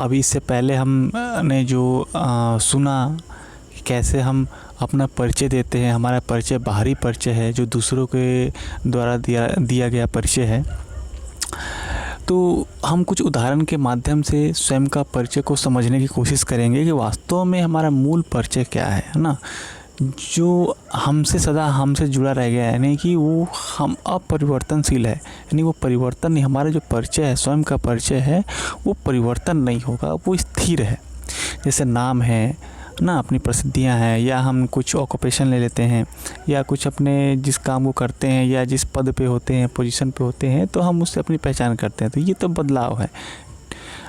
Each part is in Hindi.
अभी इससे पहले हमने जो सुना कैसे हम अपना परिचय देते हैं, हमारा परिचय बाहरी परिचय है जो दूसरों के द्वारा दिया गया परिचय है। तो हम कुछ उदाहरण के माध्यम से स्वयं का परिचय को समझने की कोशिश करेंगे कि वास्तव में हमारा मूल परिचय क्या है ना, जो हमसे जुड़ा रह गया है, यानी कि वो हम अपरिवर्तनशील है, यानी वो परिवर्तन नहीं। हमारा जो परिचय है, स्वयं का परिचय है, वो परिवर्तन नहीं होगा, वो स्थिर है। जैसे नाम है ना, अपनी प्रसिद्धियां हैं, या हम कुछ ऑक्यूपेशन ले लेते हैं, या कुछ अपने जिस काम को करते हैं या जिस पद पे होते हैं, पोजीशन पे होते हैं, तो हम उससे अपनी पहचान करते हैं। तो ये तो बदलाव है,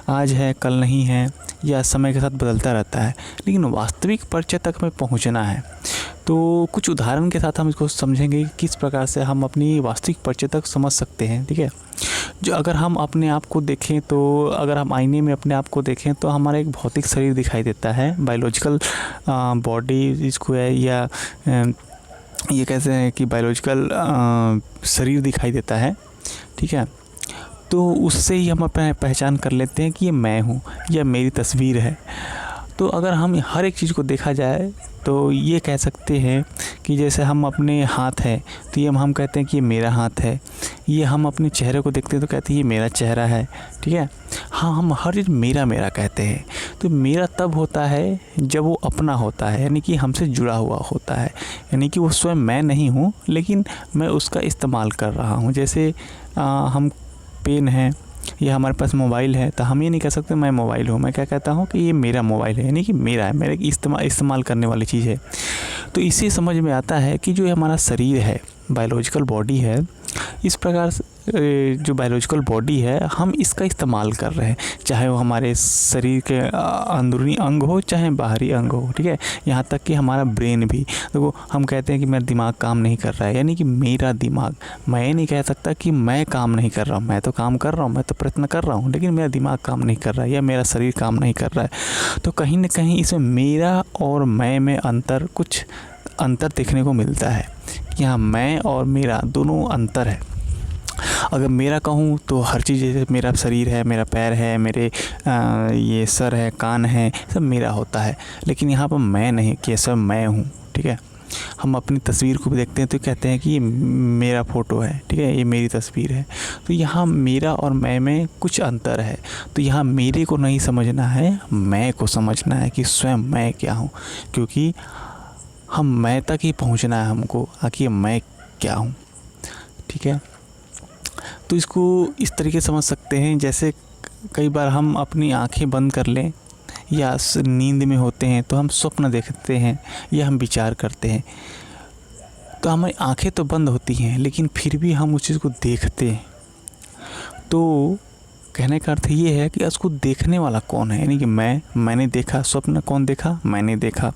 आज है कल नहीं है, या समय के साथ बदलता रहता है। लेकिन वास्तविक परिचय तक हमें पहुंचना है। तो कुछ उदाहरण के साथ हम इसको समझेंगे कि किस प्रकार से हम अपनी वास्तविक परिचय तक समझ सकते हैं। ठीक है, जो अगर हम अपने आप को देखें, तो अगर हम आईने में अपने आप को देखें तो हमारा एक भौतिक शरीर दिखाई देता है, बायोलॉजिकल बॉडी इसको है, या ये कहते हैं कि बायोलॉजिकल शरीर दिखाई देता है। ठीक है, तो उससे ही हम अपना पहचान कर लेते हैं कि ये मैं हूँ या मेरी तस्वीर है। तो अगर हम हर एक चीज़ को देखा जाए तो ये कह सकते हैं कि जैसे हम अपने हाथ है तो ये हम कहते हैं कि ये मेरा हाथ है। ये हम अपने चेहरे को देखते हैं तो कहते हैं ये मेरा चेहरा है। ठीक है, हाँ, हम हर चीज़ मेरा मेरा कहते हैं। तो मेरा तब होता है जब वो अपना होता है, यानी कि हमसे जुड़ा हुआ होता है, यानी कि वो स्वयं मैं नहीं हूँ लेकिन मैं उसका इस्तेमाल कर रहा हूँ। जैसे हम पेन है या हमारे पास मोबाइल है, तो हम ये नहीं कह सकते मैं मोबाइल हूँ। मैं क्या कहता हूँ कि ये मेरा मोबाइल है, यानी कि मेरा है, मेरे इस्तेमाल करने वाली चीज़ है। तो इससे समझ में आता है कि जो हमारा शरीर है, बायोलॉजिकल बॉडी है, इस प्रकार से जो बायोलॉजिकल बॉडी है हम इसका इस्तेमाल कर रहे हैं, चाहे वो हमारे शरीर के अंदरूनी अंग हो चाहे बाहरी अंग हो। ठीक है, यहाँ तक कि हमारा ब्रेन भी। देखो, हम कहते हैं कि मेरा दिमाग काम नहीं कर रहा है, यानी कि मेरा दिमाग। मैं ये नहीं कह सकता कि मैं काम नहीं कर रहा हूँ, मैं तो काम कर रहा हूँ, मैं तो प्रयत्न कर रहा हूँ, लेकिन मेरा दिमाग काम नहीं कर रहा है या मेरा शरीर काम नहीं कर रहा है। तो कहीं ना कहीं इसमें मेरा और मैं में कुछ अंतर देखने को मिलता है। यहाँ मैं और मेरा दोनों अंतर है। अगर मेरा कहूँ तो हर चीज़, जैसे मेरा शरीर है, मेरा पैर है, मेरे ये सर है, कान है, सब मेरा होता है। लेकिन यहाँ पर मैं नहीं कि सब मैं हूँ। ठीक है, हम अपनी तस्वीर को भी देखते हैं तो कहते हैं कि ये मेरा फ़ोटो है। ठीक है, ये मेरी तस्वीर है। तो यहाँ मेरा और मैं में कुछ अंतर है। तो यहाँ मेरे को नहीं समझना है, मैं को समझना है कि स्वयं मैं क्या हूँ, क्योंकि हम मैं तक ही पहुँचना है हमको, आखिर मैं क्या हूँ। ठीक है, तो इसको इस तरीके से समझ सकते हैं, जैसे कई बार हम अपनी आंखें बंद कर लें या नींद में होते हैं तो हम स्वप्न देखते हैं या हम विचार करते हैं, तो हमारी आंखें तो बंद होती हैं लेकिन फिर भी हम उस चीज़ को देखते हैं। तो कहने का अर्थ ये है कि उसको देखने वाला कौन है, यानी कि मैंने देखा, स्वप्न कौन देखा, मैंने देखा।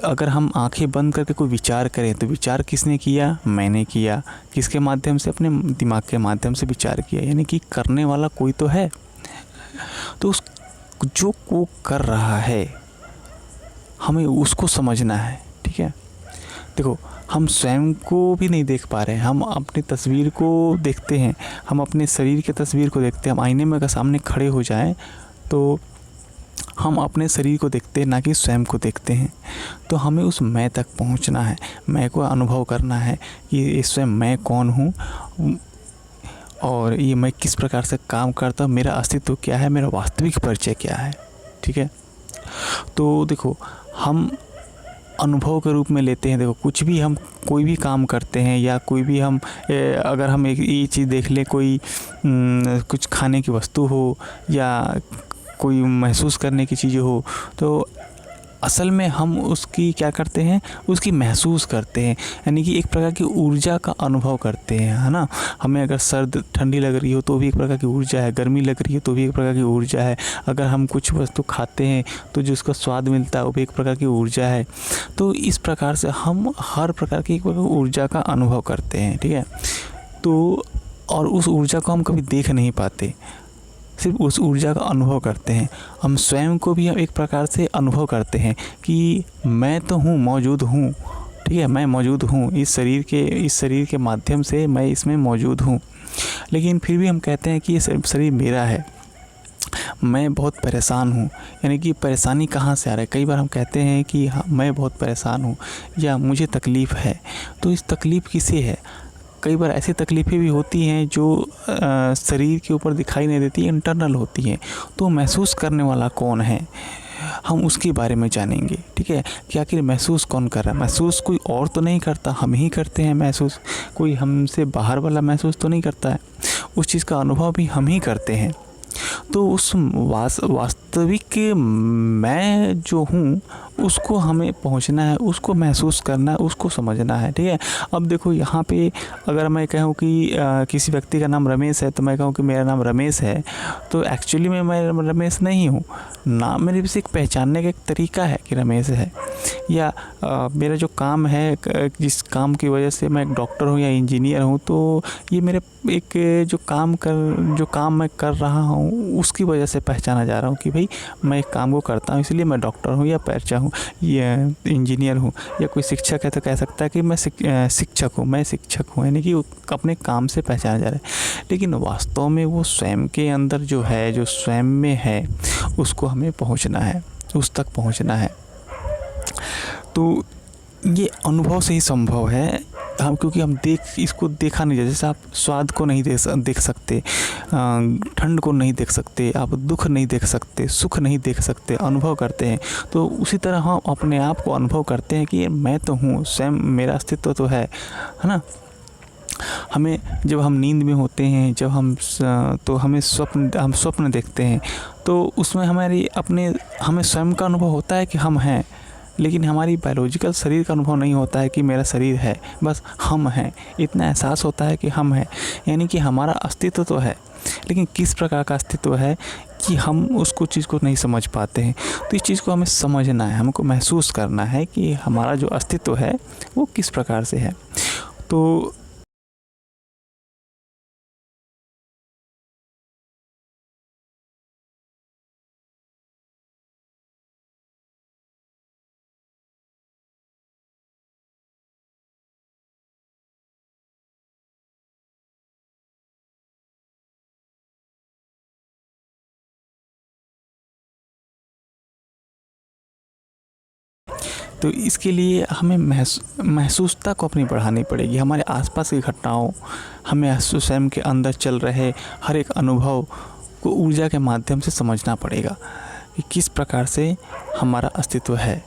अगर हम आंखें बंद करके कोई विचार करें तो विचार किसने किया, मैंने किया। किसके माध्यम से, अपने दिमाग के माध्यम से विचार किया, यानी कि करने वाला कोई तो है। तो उस जो वो कर रहा है हमें उसको समझना है। ठीक है, देखो, हम स्वयं को भी नहीं देख पा रहे हैं, हम अपनी तस्वीर को देखते हैं, हम अपने शरीर की तस्वीर को देखते हैं। हम आईने में अगर सामने खड़े हो जाएं तो हम अपने शरीर को देखते हैं, ना कि स्वयं को देखते हैं। तो हमें उस मैं तक पहुंचना है, मैं को अनुभव करना है कि स्वयं मैं कौन हूँ और ये मैं किस प्रकार से काम करता हूँ, मेरा अस्तित्व क्या है, मेरा वास्तविक परिचय क्या है। ठीक है, तो देखो, हम अनुभव के रूप में लेते हैं। देखो, कुछ भी हम कोई भी काम करते हैं या कोई भी हम अगर हम एक ये चीज़ देख लें, कोई कुछ खाने की वस्तु हो या कोई महसूस करने की चीज़ें हो, तो असल में हम उसकी क्या करते हैं, उसकी महसूस करते हैं, यानी कि एक प्रकार की ऊर्जा का अनुभव करते हैं, है ना। हमें अगर सर्द ठंडी लग रही हो तो भी एक प्रकार की ऊर्जा है, गर्मी लग रही है तो भी एक प्रकार की ऊर्जा है। अगर हम कुछ वस्तु खाते हैं तो जो उसका स्वाद मिलता है वो भी एक प्रकार की ऊर्जा है। तो इस प्रकार से हम हर प्रकार की एक प्रकार की ऊर्जा का अनुभव करते हैं। ठीक है, तो और उस ऊर्जा को हम कभी देख नहीं पाते, सिर्फ उस ऊर्जा का अनुभव करते हैं। हम स्वयं को भी एक प्रकार से अनुभव करते हैं कि मैं तो हूँ, मौजूद हूँ। ठीक है, मैं मौजूद हूँ, इस शरीर के माध्यम से मैं इसमें मौजूद हूँ। लेकिन फिर भी हम कहते हैं कि ये शरीर मेरा है। मैं बहुत परेशान हूँ, यानी कि परेशानी कहाँ से आ रहा है। कई बार हम कहते हैं कि हाँ मैं बहुत परेशान हूँ या मुझे तकलीफ़ है, तो इस तकलीफ़ किसे है। कई बार ऐसी तकलीफ़ें भी होती हैं जो शरीर के ऊपर दिखाई नहीं देती, इंटरनल होती हैं। तो महसूस करने वाला कौन है, हम उसके बारे में जानेंगे। ठीक है, कि आखिर महसूस कौन कर रहा है। महसूस कोई और तो नहीं करता, हम ही करते हैं महसूस। कोई हमसे बाहर वाला महसूस तो नहीं करता है, उस चीज़ का अनुभव भी हम ही करते हैं। तो उस वास्तविक मैं जो हूँ उसको हमें पहुँचना है, उसको महसूस करना है, उसको समझना है। ठीक है, अब देखो यहाँ पे अगर मैं कहूँ कि किसी व्यक्ति का नाम रमेश है, तो मैं कहूँ कि मेरा नाम रमेश है, तो एक्चुअली में मैं रमेश नहीं हूँ। नाम मेरे बस एक पहचानने का एक तरीका है कि रमेश है। या मेरा जो काम है, जिस काम की वजह से मैं एक डॉक्टर हूँ या इंजीनियर हूँ, तो ये मेरे एक जो काम मैं कर रहा हूँ उसकी वजह से पहचाना जा रहा हूँ कि भाई मैं एक काम को करता हूँ, इसलिए मैं डॉक्टर हूँ या पैचा हूँ या इंजीनियर हूँ। या कोई शिक्षक है तो कह सकता है कि मैं शिक्षक हूँ, मैं शिक्षक हूँ, यानी कि अपने काम से पहचाना जा रहा है। लेकिन वास्तव में वो स्वयं के अंदर जो है, जो स्वयं में है, उसको हमें पहुँचना है, उस तक पहुँचना है। तो ये अनुभव से ही संभव है। हम क्योंकि हम इसको देखा नहीं, जैसे आप स्वाद को नहीं देख सकते, ठंड को नहीं देख सकते, आप दुख नहीं देख सकते, सुख नहीं देख सकते, अनुभव करते हैं। तो उसी तरह हम अपने आप को अनुभव करते हैं कि मैं तो हूँ, स्वयं मेरा अस्तित्व तो है ना। हमें जब हम नींद में होते हैं, जब हम तो हम स्वप्न देखते हैं, तो उसमें हमें स्वयं का अनुभव होता है कि हम हैं। लेकिन हमारी बायोलॉजिकल शरीर का अनुभव नहीं होता है कि मेरा शरीर है, बस हम हैं, इतना एहसास होता है कि हम हैं। यानी कि हमारा अस्तित्व तो है, लेकिन किस प्रकार का अस्तित्व है कि हम उसको चीज़ को नहीं समझ पाते हैं। तो इस चीज़ को हमें समझना है, हमको महसूस करना है कि हमारा जो अस्तित्व है वो किस प्रकार से है। तो इसके लिए हमें महसूसता को अपनी बढ़ानी पड़ेगी। हमारे आसपास की घटनाओं, हमें स्वयं के अंदर चल रहे हर एक अनुभव को ऊर्जा के माध्यम से समझना पड़ेगा कि किस प्रकार से हमारा अस्तित्व है।